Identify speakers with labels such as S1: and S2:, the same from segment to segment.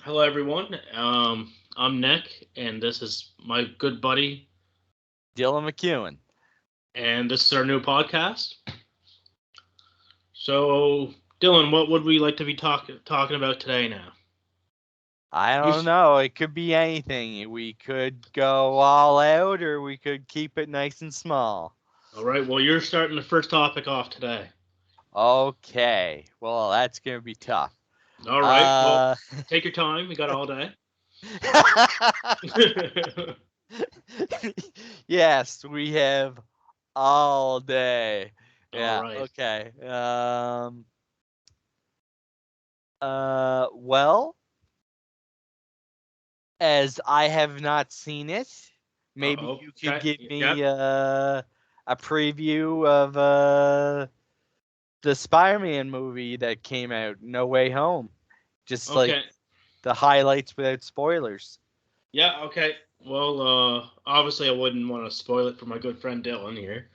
S1: Hello, everyone. I'm Nick, and this is my good buddy,
S2: Dylan McEwen.
S1: and this is our new podcast. So, Dylan, what would we like to be talking about today? Now,
S2: I
S1: you
S2: don't know. It could be anything. We could go all out or we could keep it nice and small.
S1: all right? Well, you're starting the first topic off today.
S2: Okay. Well, that's going to be tough.
S1: All right. Well,
S2: Uh,
S1: take your time. We got all day.
S2: yes, we have all day.
S1: All
S2: Yeah,
S1: right.
S2: okay. Well, as I have not seen it, maybe
S1: Uh-oh.
S2: you could
S1: Okay.
S2: give
S1: Yep.
S2: me a preview of the Spider-Man movie that came out, No Way Home. Just like
S1: Okay.
S2: the highlights without spoilers.
S1: Yeah. Okay. Well, obviously, I wouldn't want to spoil it for my good friend Dylan here,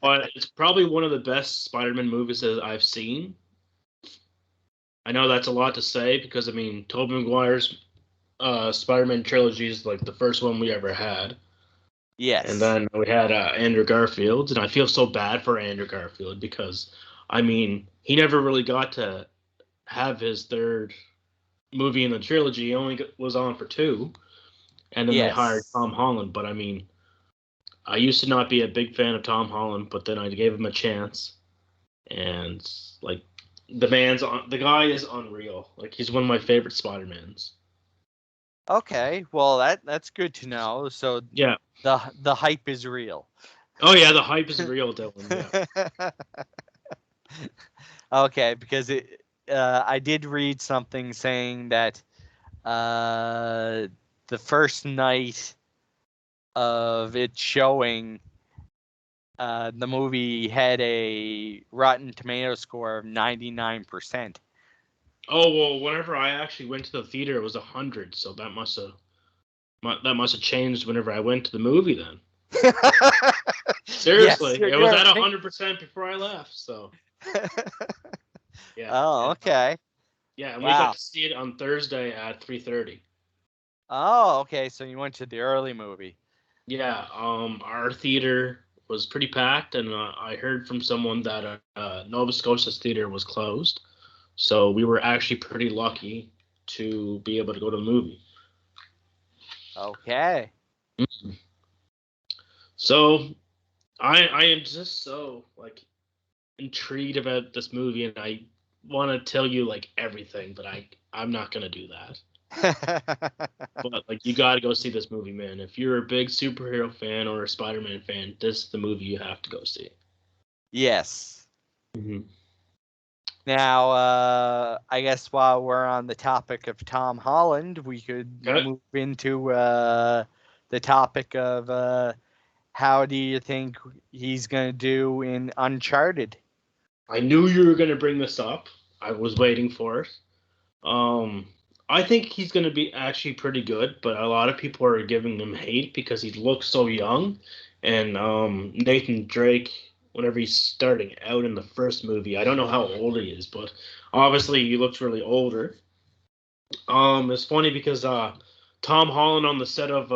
S1: but it's probably one of the best Spider-Man movies that I've seen. I know that's a lot to say because I mean, Tobey Maguire's Spider-Man trilogy is like the first one we ever had, and
S2: Yes.
S1: then we had Andrew Garfield, and I feel so bad for Andrew Garfield because I mean, he never really got to have his third movie in the trilogy. He only was on for two, and then they hired
S2: Yes.
S1: Tom Holland. But I mean, I used to not be a big fan of Tom Holland, but then I gave him a chance, and like the guy is unreal. Like he's one of my favorite Spider-Mans.
S2: Okay. Well, that's good to know. So
S1: Yeah.
S2: the hype is real.
S1: Oh yeah, the hype is real, Dylan. Yeah.
S2: Okay, because I did read something saying that uh, the first night of it showing, the movie had a Rotten Tomato score of 99%.
S1: Oh well, whenever I actually went to the theater, it was 100. So that must have changed whenever I went to the movie. Then
S2: Yes,
S1: seriously, it was
S2: you're
S1: at
S2: right.
S1: 100% before I left. So yeah,
S2: Oh, okay.
S1: yeah, and we got
S2: Wow.
S1: to see it on Thursday at 3:30.
S2: Oh, okay. So you went to the early movie.
S1: Yeah, our theater was pretty packed, and I heard from someone that Nova Scotia's theater was closed. So we were actually pretty lucky to be able to go to the movie.
S2: Okay.
S1: So I am just so like intrigued about this movie, and I want to tell you like everything, but I'm not gonna do that. But like you got to go see this movie, man. If you're a big superhero fan or a Spider-Man fan, this is the movie you have to go see.
S2: Yes.
S1: Mm-hmm.
S2: Now, I guess while we're on the topic of Tom Holland, we could
S1: Okay.
S2: move into the topic of how do you think he's going to do in Uncharted?
S1: I knew you were gonna bring this up. I was waiting for it. Um, I think he's gonna be actually pretty good, but a lot of people are giving him hate because he looks so young. And Nathan Drake, whenever he's starting out in the first movie, I don't know how old he is, but obviously he looks really older. It's funny because Tom Holland on the set of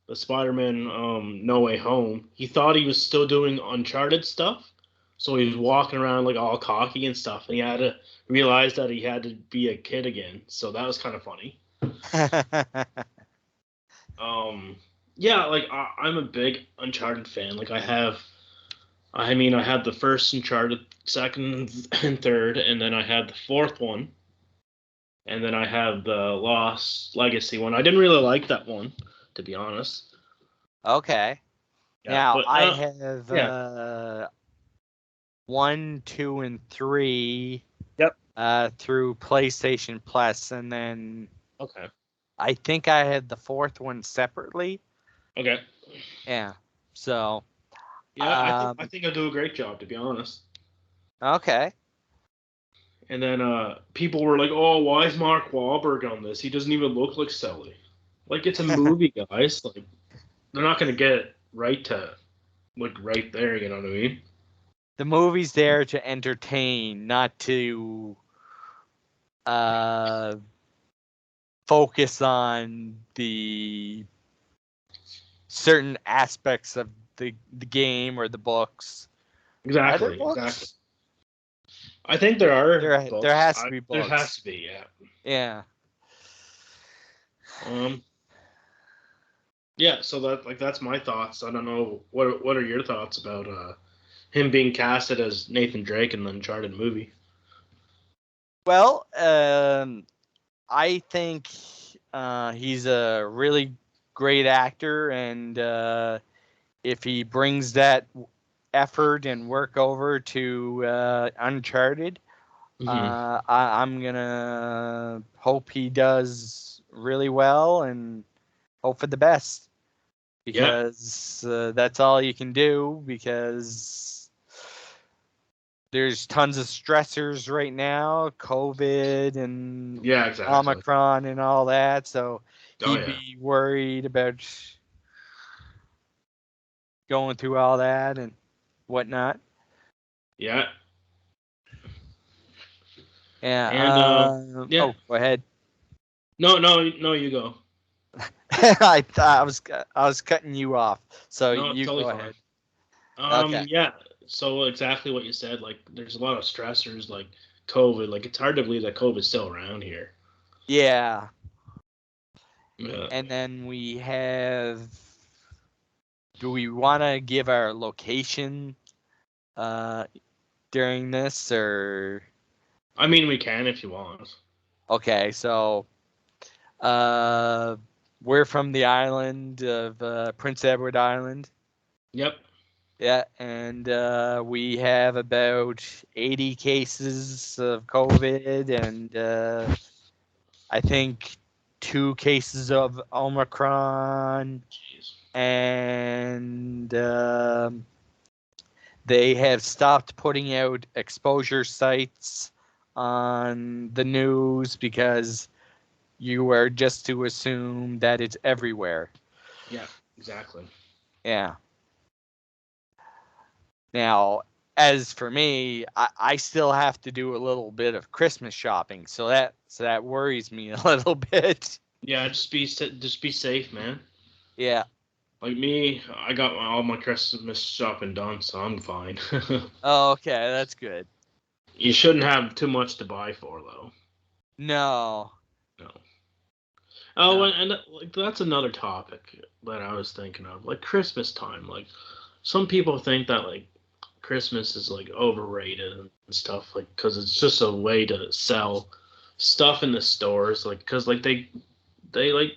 S1: the Spider-Man No Way Home, he thought he was still doing Uncharted stuff, so he was walking around like all cocky and stuff, and he had to realize that he had to be a kid again. So that was kind of funny. Um, yeah, like I'm a big Uncharted fan. Like I had the first Uncharted, second and third, and then I had the fourth one, and then I have the Lost Legacy one. I didn't really like that one, to be honest.
S2: Okay.
S1: Yeah,
S2: Now,
S1: but
S2: I have
S1: yeah,
S2: 1, 2, and 3
S1: yep,
S2: through PlayStation Plus, and then
S1: okay,
S2: I think I had the fourth one separately.
S1: okay.
S2: Yeah. So,
S1: Yeah, I
S2: um,
S1: think I do a great job, to be honest.
S2: okay.
S1: And then people were like, "Oh, why is Mark Wahlberg on this? He doesn't even look like Sully." Like it's a movie, guys. Like they're not gonna get it right to look right there. You know what I mean?
S2: The movie's there to entertain, not to focus on the certain aspects of the game or the books. Are there
S1: Exactly.
S2: books?
S1: I think there are
S2: There
S1: books.
S2: has to be
S1: There
S2: books.
S1: has to be, yeah.
S2: Yeah.
S1: Yeah. So that's my thoughts. I don't know what are your thoughts about him being casted as Nathan Drake in the Uncharted movie.
S2: Well, I think he's a really great actor, and if he brings that effort and work over to Uncharted, I'm gonna hope he does really well and hope for the best, because that's all you can do, because there's tons of stressors right now, COVID and
S1: Yeah, exactly.
S2: Omicron and all that. So
S1: Oh,
S2: he'd be worried about going through all that and whatnot.
S1: Yeah.
S2: Yeah.
S1: And yeah.
S2: Oh, go ahead.
S1: No, you go.
S2: I was cutting you off, so
S1: No, it's
S2: you
S1: totally
S2: go
S1: fine.
S2: ahead. Okay.
S1: Yeah. So exactly what you said. Like, there's a lot of stressors, like COVID. Like, it's hard to believe that COVID's still around here.
S2: Yeah.
S1: Yeah.
S2: And then we have. Do we want to give our location during this, or?
S1: I mean, we can if you want.
S2: Okay, so we're from the island of Prince Edward Island.
S1: Yep.
S2: Yeah, and we have about 80 cases of COVID, and I think 2 cases of Omicron,
S1: Jeez.
S2: and they have stopped putting out exposure sites on the news because you are just to assume that it's everywhere.
S1: Yeah, exactly.
S2: Yeah. Now, as for me, I still have to do a little bit of Christmas shopping, so that worries me a little bit.
S1: Yeah, just be safe, man.
S2: Yeah.
S1: Like me, I got all my Christmas shopping done, so I'm fine.
S2: Oh, okay, that's good.
S1: You shouldn't have too much to buy for, though.
S2: No.
S1: No. Oh,
S2: No.
S1: and like that's another topic that I was thinking of, like Christmas time. Like, some people think that like Christmas is like overrated and stuff, like because it's just a way to sell stuff in the stores, like because like they like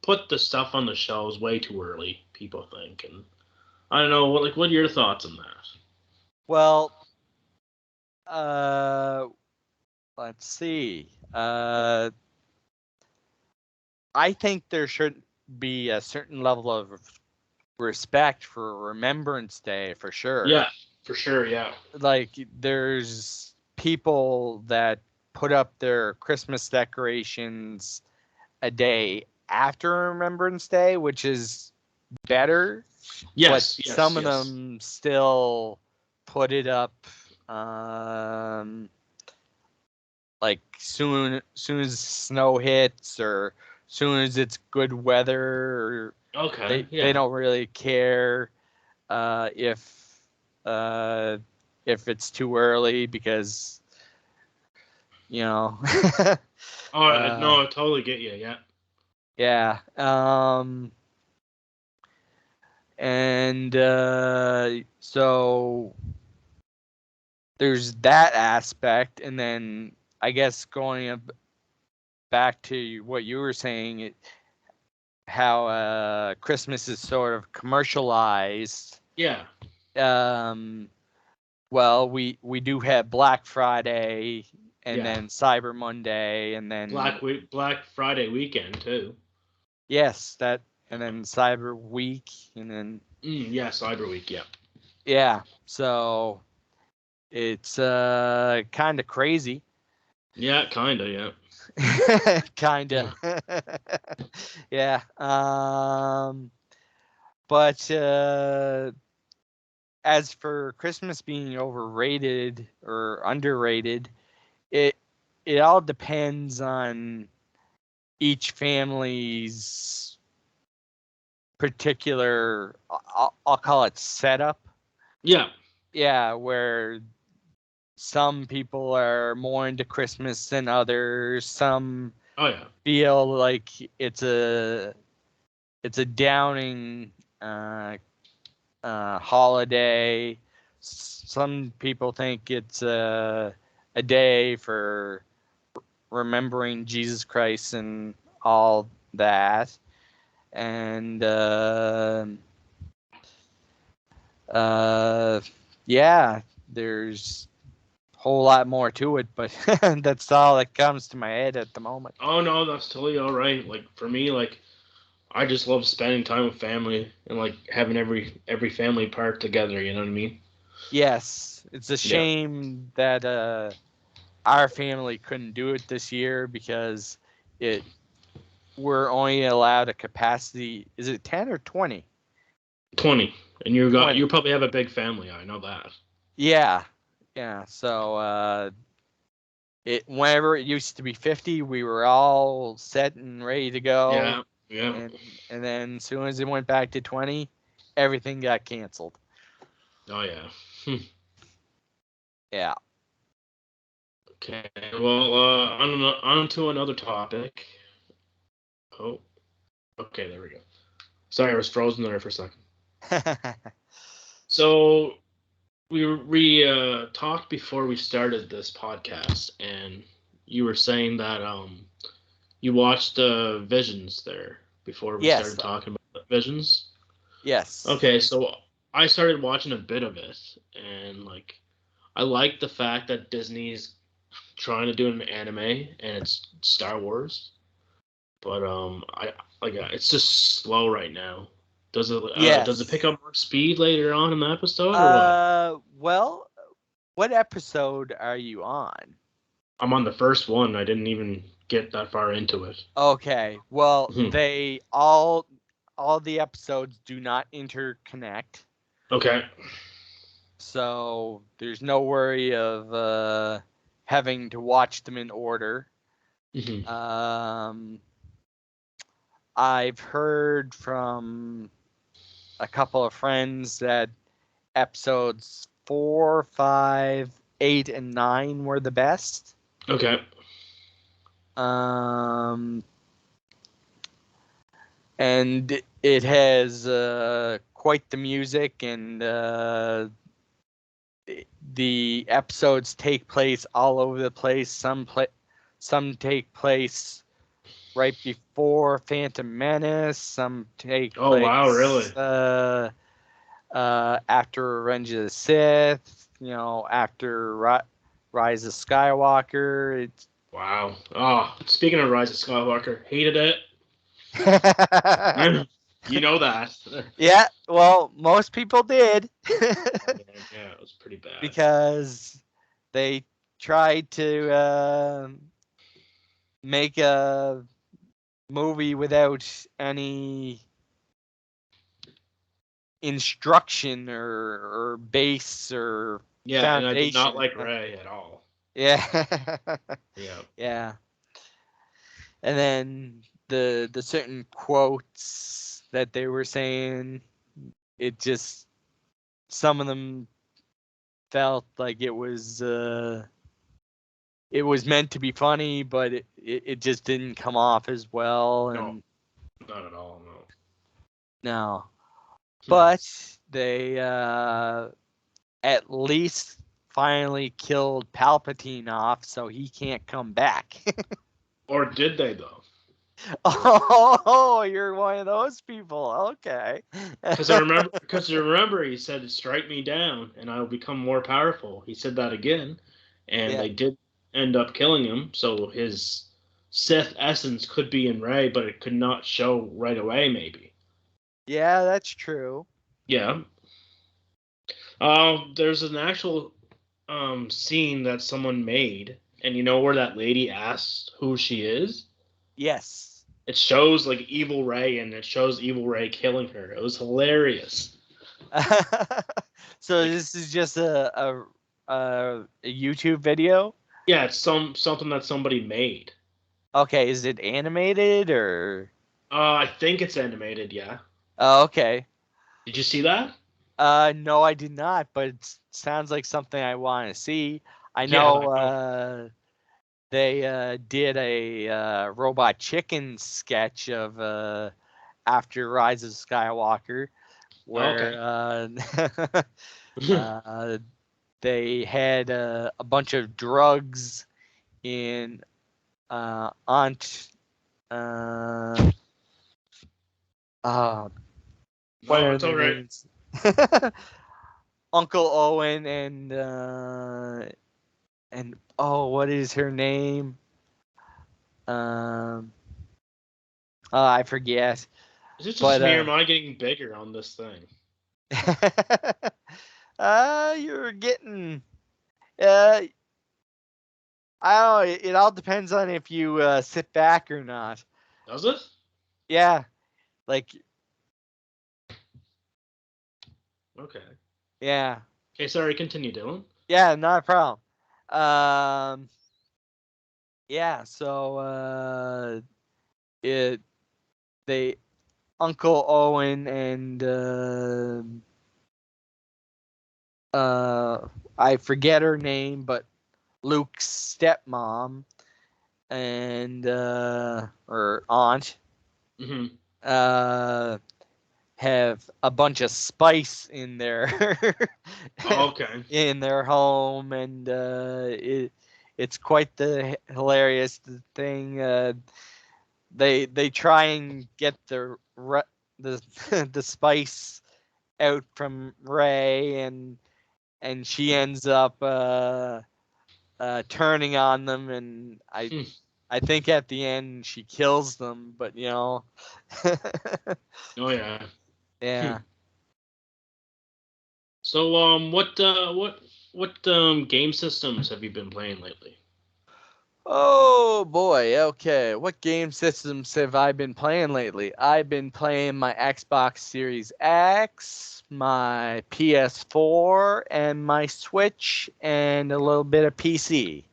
S1: put the stuff on the shelves way too early. People think, and I don't know what are your thoughts on that?
S2: Well, uh let's see. I think there should be a certain level of respect for Remembrance Day, for sure.
S1: Yeah, for sure. Yeah.
S2: Like, there's people that put up their Christmas decorations a day after Remembrance Day, which is better.
S1: Yes.
S2: But
S1: Yes.
S2: some of
S1: Yes.
S2: them still put it up like soon as snow hits, or soon as it's good weather, or
S1: Okay.
S2: they
S1: Yeah.
S2: don't really care uh, if uh, if it's too early, because you know.
S1: Oh no, I totally get you. Yeah.
S2: Yeah. And so there's that aspect, and then I guess going back to what you were saying, how Christmas is sort of commercialized.
S1: Yeah.
S2: Well, we do have Black Friday, and
S1: Yeah.
S2: then Cyber Monday, and then
S1: Black Friday weekend too.
S2: yes, that, and then Cyber Week, and then
S1: Yeah, Cyber Week. Yeah.
S2: yeah. So it's kind of crazy.
S1: Yeah, kinda. Yeah.
S2: Kinda. Yeah. But as for Christmas being overrated or underrated, it it all depends on each family's particular, I'll call it setup.
S1: Yeah.
S2: Yeah, where some people are more into Christmas than others. Some
S1: Oh yeah.
S2: feel like it's a downing holiday. Some people think it's a day for remembering Jesus Christ and all that. And yeah, there's a whole lot more to it, but that's all that comes to my head at the moment.
S1: Oh no, that's totally all right. Like for me, like I just love spending time with family and like having every family part together. You know what I mean?
S2: Yes, it's a
S1: Yeah.
S2: shame that our family couldn't do it this year because it we're only allowed a capacity. Is it 10 or 20?
S1: 20, and
S2: 20.
S1: you probably have a big family. I know that.
S2: Yeah, yeah. So whenever it used to be 50, we were all set and ready to go,
S1: Yeah. Yeah.
S2: and then as soon as it went back to 20, everything got canceled.
S1: Oh yeah.
S2: Yeah.
S1: Okay. Well, on to another topic. Oh. Okay. There we go. Sorry, I was frozen there for a second. So we talked before we started this podcast, and you were saying that you watched Visions there before we
S2: Yes.
S1: started talking about Visions.
S2: Yes.
S1: Okay, so I started watching a bit of it, and like I like the fact that Disney's trying to do an anime, and it's Star Wars, but I like it's just slow right now. Does it pick
S2: Yes.
S1: up more speed later on in the episode or what?
S2: Well, what episode are you on?
S1: I'm on the first one. I didn't even get that far into it.
S2: Okay. Well,
S1: Mhm.
S2: they all the episodes do not interconnect.
S1: Okay.
S2: So there's no worry of having to watch them in order.
S1: Hmm.
S2: I've heard from a couple of friends that episodes 4, 5, 8, and 9 were the best.
S1: Okay.
S2: And it has quite the music, and the episodes take place all over the place. Some take place right before Phantom Menace. Some take
S1: Oh wow,
S2: place
S1: really?
S2: after Revenge of the Sith. After Rise of Skywalker. It's
S1: Wow. Oh, speaking of Rise of Skywalker, hated it. You know that.
S2: Yeah, well, most people did.
S1: Yeah, it was pretty bad.
S2: Because they tried to make a movie without any instruction or base or
S1: Yeah, and I did not
S2: foundation.
S1: like Ray at all.
S2: Yeah.
S1: Yeah.
S2: Yeah. And then the certain quotes that they were saying, it just, some of them felt like it was meant to be funny, but it just didn't come off as well.
S1: No,
S2: And
S1: not at all. No.
S2: no,
S1: Hmm.
S2: but they at least finally killed Palpatine off, so he can't come back.
S1: Or did they though?
S2: Oh, you're one of those people. Okay.
S1: Because I remember he said, "Strike me down, and I will become more powerful." He said that again, and
S2: Yeah.
S1: they did end up killing him. So his Sith essence could be in Rey, but it could not show right away. Maybe.
S2: Yeah, that's true.
S1: Yeah. There's an actual scene that someone made, and you know where that lady asks who she is?
S2: Yes.
S1: It shows like Evil Ray, and it shows Evil Ray killing her. It was hilarious.
S2: So
S1: Like,
S2: this is just a YouTube video.
S1: Yeah, it's something that somebody made.
S2: Okay, is it animated or?
S1: I think it's animated. Yeah.
S2: Oh, okay.
S1: Did you see that?
S2: No, I did not, but it sounds like something I want to see. I
S1: Yeah, I
S2: know
S1: know.
S2: they did a Robot Chicken sketch of after Rise of Skywalker,
S1: Okay.
S2: where uh, they had a bunch of drugs in Aunt. Uh, what
S1: No,
S2: are
S1: it's
S2: their
S1: all right.
S2: names? Uncle Owen and oh, what is her name? Um, I forget.
S1: Is it just
S2: But
S1: me or am I getting bigger on this thing?
S2: you're getting uh, I don't know. It all depends on if you sit back or not.
S1: Does it?
S2: Yeah, like
S1: Okay.
S2: yeah,
S1: Okay, sorry. Continue, Dylan.
S2: yeah, not a problem. Um, yeah. So it they Uncle Owen and I forget her name, but Luke's stepmom and or aunt
S1: Mm-hmm.
S2: uh have a bunch of spice in their
S1: Oh, okay.
S2: in their home, and it's quite the hilarious thing. They try and get the the spice out from Ray, and she ends up turning on them, and
S1: Hmm.
S2: I think at the end she kills them, but
S1: Oh yeah. Hmm.
S2: yeah.
S1: So what game systems have you been playing lately?
S2: Oh boy, okay. What game systems have I been playing lately? I've been playing my Xbox Series X, my PS4, and my Switch, and a little bit of PC.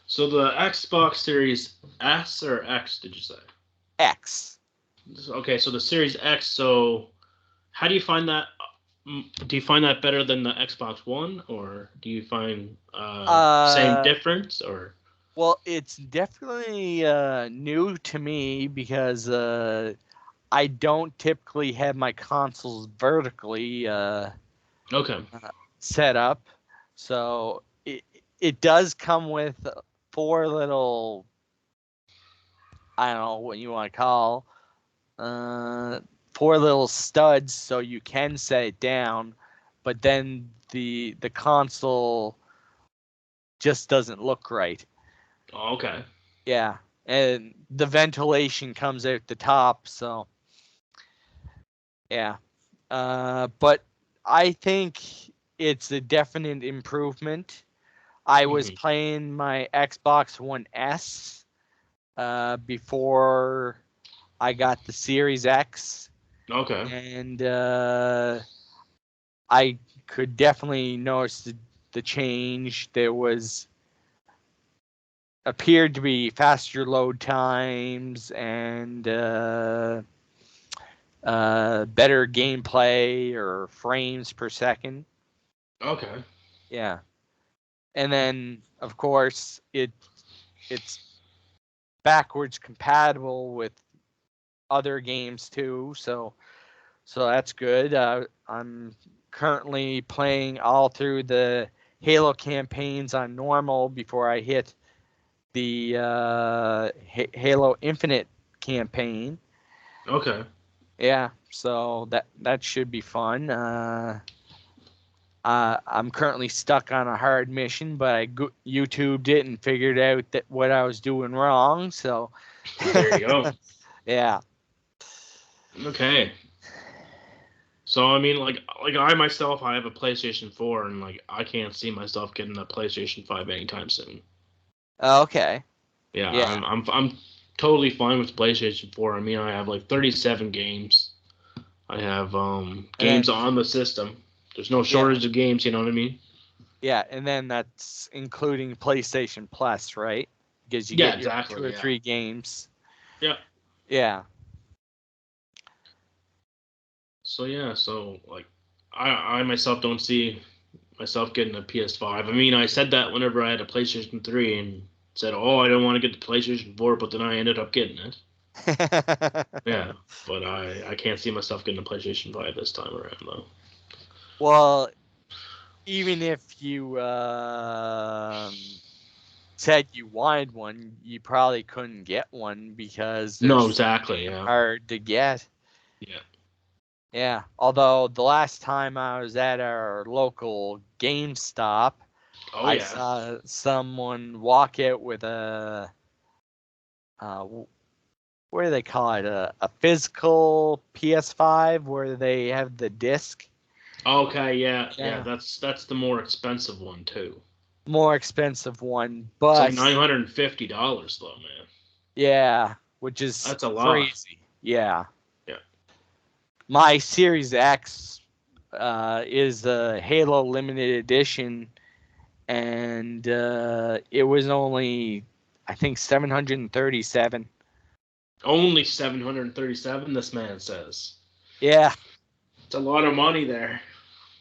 S1: So the Xbox Series S or X, did you say?
S2: X.
S1: Okay, so the Series X. So how do you find that? Do you find that better than the Xbox One, or do you find same
S2: Uh,
S1: difference, or?
S2: well, it's definitely new to me because I don't typically have my consoles vertically
S1: Okay.
S2: set up. So it does come with four little, I don't know what you want to call, uh, four little studs, so you can set it down, but then the console just doesn't look right.
S1: Oh, okay.
S2: Yeah, and the ventilation comes out the top, so yeah. But I think it's a definite improvement. I was
S1: Hmm.
S2: playing my Xbox One S before I got the Series X,
S1: Okay.
S2: and I could definitely notice the change. There was appeared to be faster load times and better gameplay or frames per second.
S1: Okay.
S2: Yeah, and then of course it's backwards compatible with other games too, so that's good. I'm currently playing all through the Halo campaigns on normal before I hit the Halo Infinite campaign.
S1: Okay.
S2: Yeah, so that should be fun. I'm currently stuck on a hard mission, but I YouTubed it and figured out that what I was doing wrong. So,
S1: There you go.
S2: yeah,
S1: Okay. So I mean, like I myself, I have a PlayStation 4, and like I can't see myself getting a PlayStation 5 anytime soon.
S2: okay,
S1: Yeah,
S2: yeah,
S1: I'm totally fine with PlayStation 4. I mean, I have like 37 games. I have
S2: and
S1: games
S2: then
S1: on the system. There's no
S2: yeah,
S1: shortage of games. You know what I mean?
S2: Yeah, and then that's including PlayStation Plus, right? Because you
S1: Yeah,
S2: get your
S1: exactly.
S2: 2 or 3 games.
S1: Yeah.
S2: Yeah.
S1: So yeah, so like I myself don't see myself getting a PS5. I mean, I said that whenever I had a PlayStation 3 and said, "Oh, I don't want to get the PlayStation 4," but then I ended up getting it. Yeah, but I can't see myself getting a PlayStation 5 this time around though.
S2: Well, even if you said you wanted one, you probably couldn't get one because they're
S1: No, exactly. Yeah.
S2: hard to get.
S1: Yeah.
S2: Yeah. Although the last time I was at our local GameStop,
S1: Oh
S2: I
S1: yeah.
S2: saw someone walk out with a uh, what do they call it? A physical PS5 where they have the disc.
S1: Okay. Yeah. Yeah.
S2: Yeah.
S1: That's the more expensive one too.
S2: More expensive one,
S1: It's like
S2: but
S1: $950 though, man.
S2: yeah, which is
S1: That's a lot.
S2: crazy. Yeah.
S1: Yeah.
S2: My Series X is a Halo limited edition, and it was only, I think, 737.
S1: Only 737. This man says.
S2: Yeah,
S1: It's a lot of money there.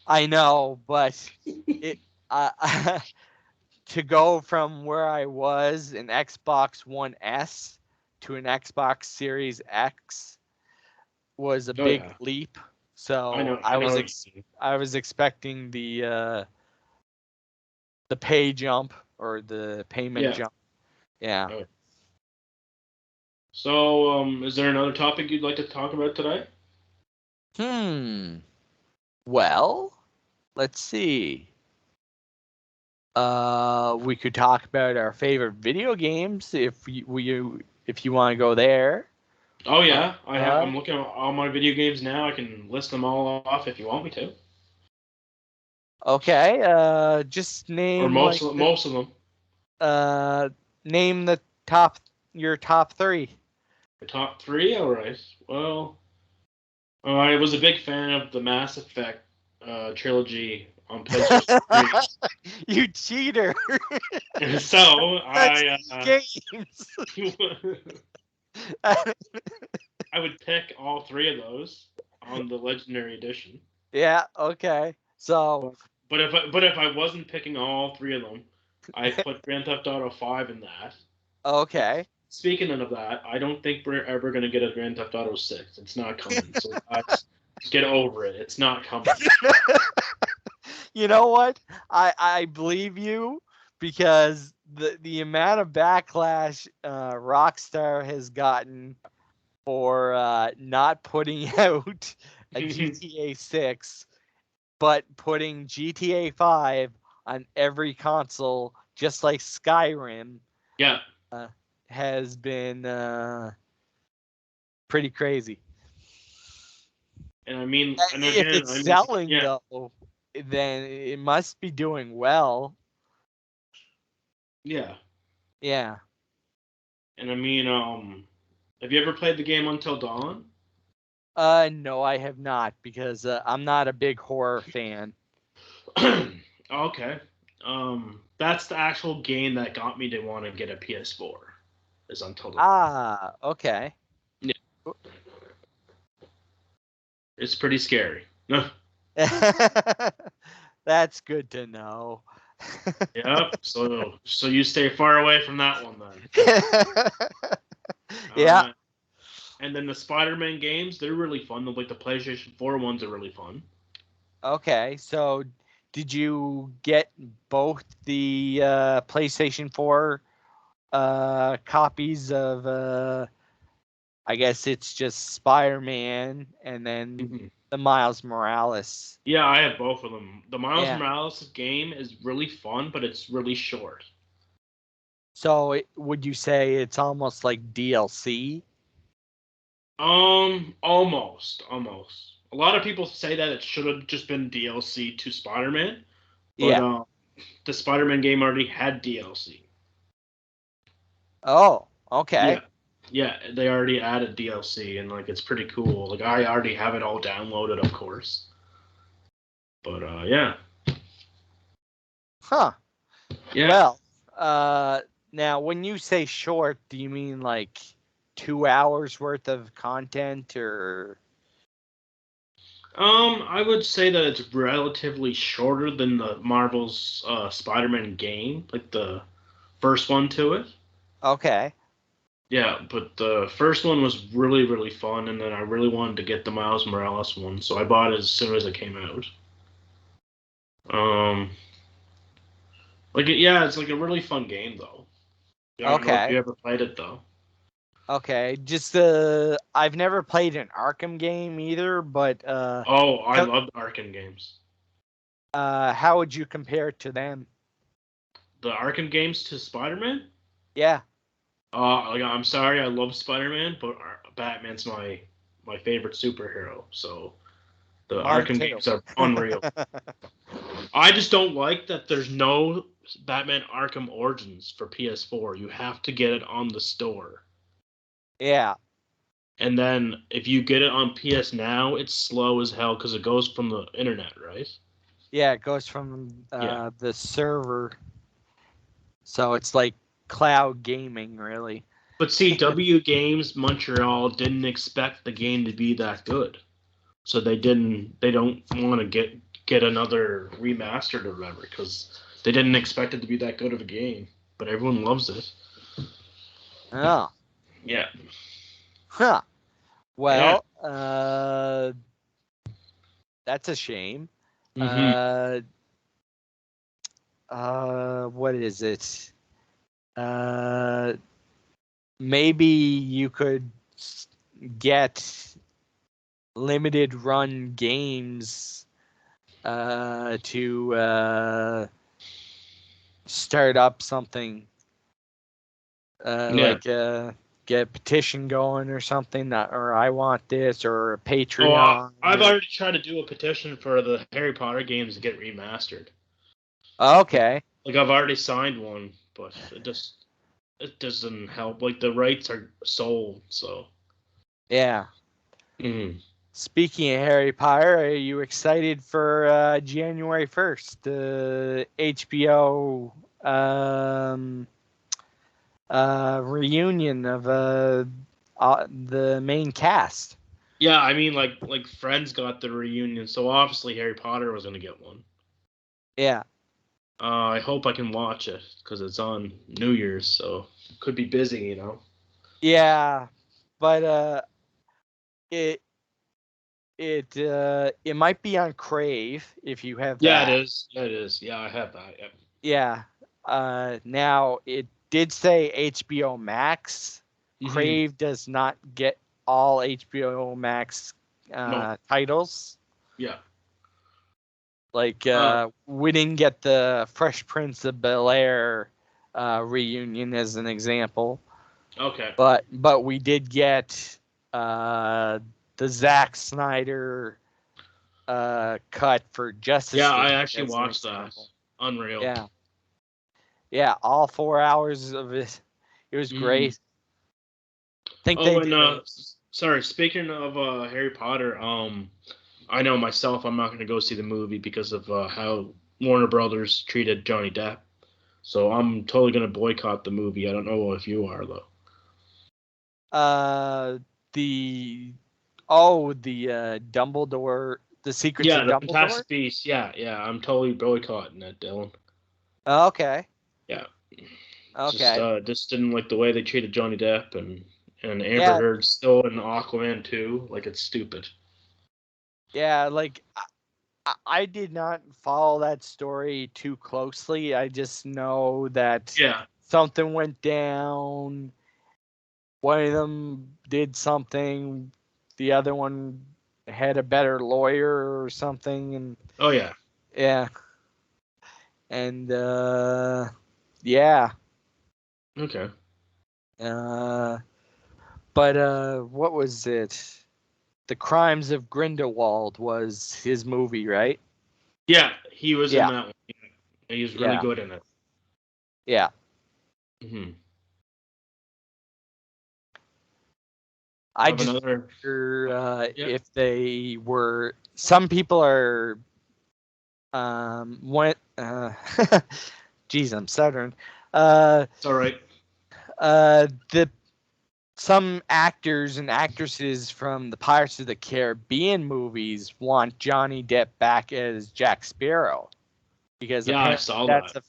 S2: I know, but it to go from where I was an Xbox One S to an Xbox Series X was a
S1: Oh
S2: big
S1: yeah.
S2: leap.
S1: I
S2: So
S1: know. I know. What you mean.
S2: I was expecting the pay jump or the payment
S1: Yeah.
S2: jump. Yeah.
S1: Oh. So, is there another topic you'd like to talk about today?
S2: Well, let's see. We could talk about our favorite video games if you want to go there.
S1: Oh yeah,
S2: Uh,
S1: I'm looking at all my video games now. I can list them all off if you want me to,
S2: okay. Just
S1: or
S2: name like
S1: most of them.
S2: uh name the top your top 3.
S1: The top three. All right. Well, I was a big fan of the Mass Effect trilogy on PlayStation 3.
S2: You cheater.
S1: So
S2: That's
S1: I
S2: games.
S1: I would pick all three of those on the Legendary Edition.
S2: Yeah, okay. So,
S1: But if I wasn't picking all three of them, I put Grand Theft Auto 5 in that.
S2: okay.
S1: Speaking of that, I don't think we're ever going to get a Grand Theft Auto 6. It's not coming. So guys, just get over it. It's not coming.
S2: You know what? I believe you because the amount of backlash Rockstar has gotten for not putting out a GTA 6, but putting GTA 5 on every console, just like Skyrim,
S1: Yeah.
S2: has been pretty crazy.
S1: And I mean, and
S2: If
S1: again,
S2: it's
S1: I mean,
S2: selling
S1: yeah,
S2: though, then it must be doing well.
S1: yeah.
S2: Yeah.
S1: And I mean, have you ever played the game Until Dawn?
S2: No, I have not because I'm not a big horror fan.
S1: Okay. That's the actual game that got me to want to get a PS4. Is Until Dawn.
S2: Ah, okay.
S1: Yeah, it's pretty scary.
S2: That's good to know.
S1: Yep. So you stay far away from that one then.
S2: Yeah.
S1: Uh, and then the Spider-Man games, they're really fun. Like the PlayStation 4 ones are really fun.
S2: Okay. So, did you get both the PlayStation 4 copies of I guess it's just Spider-Man and then
S1: Mhm.
S2: the Miles Morales.
S1: Yeah, I have both of them. The Miles
S2: Yeah.
S1: Morales game is really fun, but it's really short.
S2: So, would you say it's almost like DLC?
S1: Almost. A lot of people say that it should have just been DLC to Spider-Man, but
S2: Yeah.
S1: the Spider-Man game already had DLC.
S2: Oh, okay.
S1: Yeah, yeah, they already added DLC, and like it's pretty cool. Like I already have it all downloaded, of course. But yeah,
S2: Huh.
S1: Yeah.
S2: Well, now when you say short, do you mean like 2 hours worth of content or?
S1: I would say that it's relatively shorter than the Marvel's Spider-Man game, like the first one to it.
S2: Okay.
S1: Yeah, but the first one was really, really fun, and then I really wanted to get the Miles Morales one, so I bought it as soon as it came out. Um, yeah, it's like a really fun game though. I don't know if
S2: Okay.
S1: you ever played it though.
S2: Okay. Just I've never played an Arkham game either, but
S1: Oh, I
S2: co-
S1: loved Arkham games.
S2: how would you compare it to them?
S1: The Arkham games to Spider-Man?
S2: Yeah.
S1: I'm sorry, I love Spider-Man, but Batman's my favorite superhero. So the
S2: Mine
S1: Arkham
S2: too.
S1: games are unreal. I just don't like that there's no Batman Arkham Origins for PS4. You have to get it on the store.
S2: Yeah.
S1: And then if you get it on PS Now, it's slow as hell because it goes from the internet, right?
S2: Yeah, it goes from
S1: Yeah.
S2: the server. So it's like cloud gaming, really.
S1: But see, W Games Montreal didn't expect the game to be that good. So they don't want to get another remastered or whatever because they didn't expect it to be that good of a game. But everyone loves it.
S2: Oh.
S1: Yeah.
S2: Huh.
S1: Yeah.
S2: Well, that's a shame.
S1: Hmm.
S2: Uh, what is it? Uh, maybe you could get limited run games to start up something
S1: Yeah.
S2: like get a petition going or something that, or I want this or a
S1: Oh,
S2: Patreon
S1: I've
S2: or
S1: already tried to do a petition for the Harry Potter games to get remastered.
S2: okay.
S1: Like I've already signed one, but it doesn't help. Like the rights are sold, so.
S2: Yeah.
S1: Mm.
S2: Speaking of Harry Potter, are you excited for January 1st, the HBO reunion of the main cast?
S1: Yeah, I mean, like Friends got the reunion, so obviously Harry Potter was gonna get one.
S2: Yeah.
S1: I hope I can watch it because it's on New Year's, so could be busy, you know.
S2: Yeah. But it it might be on Crave if you have
S1: Yeah, it
S2: that.
S1: is. Yeah, it is. Yeah, I have that. Yeah.
S2: Yeah. Now it did say HBO Max.
S1: Hmm.
S2: Crave does not get all HBO Max
S1: No.
S2: titles.
S1: Yeah.
S2: Like
S1: Uh.
S2: we didn't get the Fresh Prince of Bel Air reunion as an example,
S1: Okay.
S2: but we did get the Zack Snyder cut for Justice
S1: Yeah, I
S2: League
S1: actually
S2: as an
S1: watched that.
S2: example.
S1: Unreal.
S2: Yeah, yeah, all 4 hours of it. It was
S1: Hmm.
S2: great. Think
S1: Oh,
S2: they
S1: and
S2: did a
S1: sorry. Speaking of Harry Potter, I know myself, I'm not gonna go see the movie because of how Warner Brothers treated Johnny Depp. So I'm totally gonna boycott the movie. I don't know if you are though.
S2: uh the the Dumbledore, the Secrets
S1: Yeah,
S2: of
S1: the
S2: Dumbledore.
S1: Fantastic Beasts. Yeah, yeah. I'm totally boycotting that, Dylan.
S2: Okay,
S1: Yeah,
S2: okay.
S1: just didn't like the way they treated Johnny Depp and Amber
S2: Yeah,
S1: Heard still in Aquaman too. Like it's stupid.
S2: yeah, like I did not follow that story too closely. I just know that
S1: Yeah.
S2: something went down. One of them did something. The other one had a better lawyer or something, and
S1: Oh yeah.
S2: yeah, and yeah,
S1: Okay.
S2: uh, but what was it? The Crimes of Grindelwald was his movie, right?
S1: Yeah, he was in
S2: Yeah,
S1: that one. He was really
S2: yeah,
S1: good in it.
S2: yeah.
S1: Hmm. I
S2: I
S1: have
S2: just
S1: another.
S2: wonder
S1: Yeah.
S2: if they were. Some people are When geez, I'm stuttering.
S1: It's all right.
S2: The some actors and actresses from the Pirates of the Caribbean movies want Johnny Depp back as Jack Sparrow because
S1: Yeah, I saw
S2: that's
S1: that.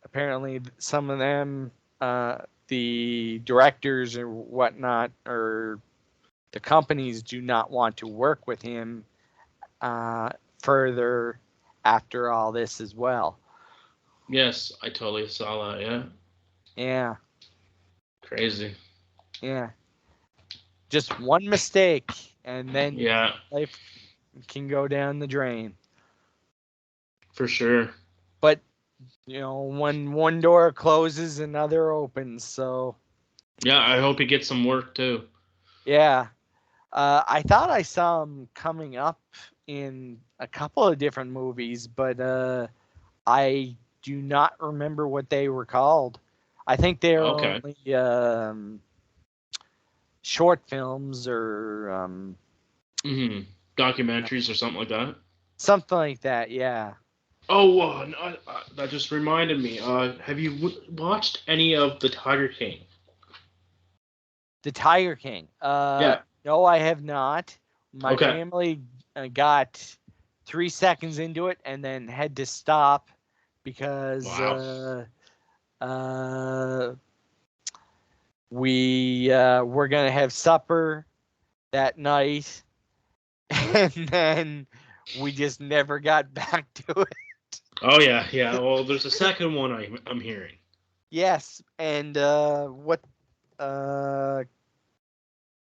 S2: apparently some of them, the directors or whatnot, or the companies do not want to work with him further after all this as well.
S1: Yes, I totally saw that. Yeah,
S2: Yeah,
S1: crazy.
S2: yeah. Just one mistake, and then
S1: Yeah,
S2: life can go down the drain.
S1: for sure.
S2: But when one door closes, another opens. So
S1: Yeah, I hope he gets some work too.
S2: yeah, I thought I saw him coming up in a couple of different movies, but I do not remember what they were called. I think they were
S1: Okay.
S2: only short films or
S1: Documentaries or something like that.
S2: something like that. Yeah.
S1: Oh, no, that just reminded me. Have you watched any of the Tiger King?
S2: The Tiger King.
S1: Yeah.
S2: No, I have not. My
S1: Okay.
S2: family got 3 seconds into it and then had to stop because
S1: Wow.
S2: uh, we were gonna have supper that night, and then we just never got back to it.
S1: Oh yeah, yeah. Well, there's a second one I'm hearing.
S2: Yes, and what uh,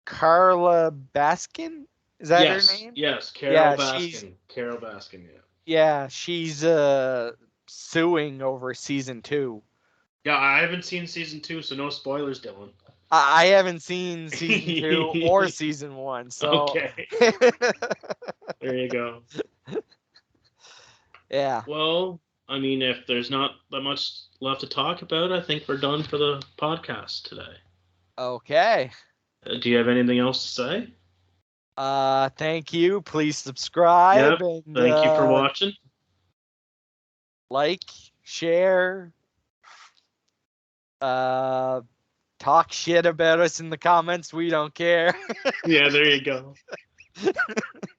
S2: Carla Baskin, is that her
S1: Yes,
S2: name?
S1: yes. Carol
S2: Yeah, she's
S1: Baskin. Carol Baskin. Yeah.
S2: she's suing over season 2.
S1: Yeah, I haven't seen season 2, so no spoilers, Dylan.
S2: I haven't seen season 2 or season 1, so
S1: Okay. There you go.
S2: yeah.
S1: Well, I mean, if there's not that much left to talk about, I think we're done for the podcast today.
S2: Okay.
S1: Do you have anything else to say?
S2: Thank you. Please subscribe
S1: Yep.
S2: and
S1: Thank you for watching.
S2: like, share, talk shit about us in the comments. We don't care.
S1: Yeah, there you go.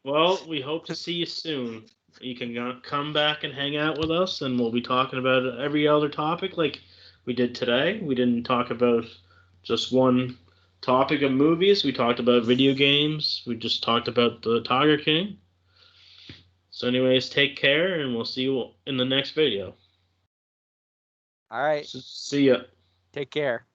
S1: Well, we hope to see you soon. You can come back and hang out with us, and we'll be talking about every other topic like we did today. We didn't talk about just one topic of movies. We talked about video games. We just talked about the Tiger King. So, anyways, take care, and we'll see you in the next video.
S2: All right.
S1: See ya.
S2: Take care.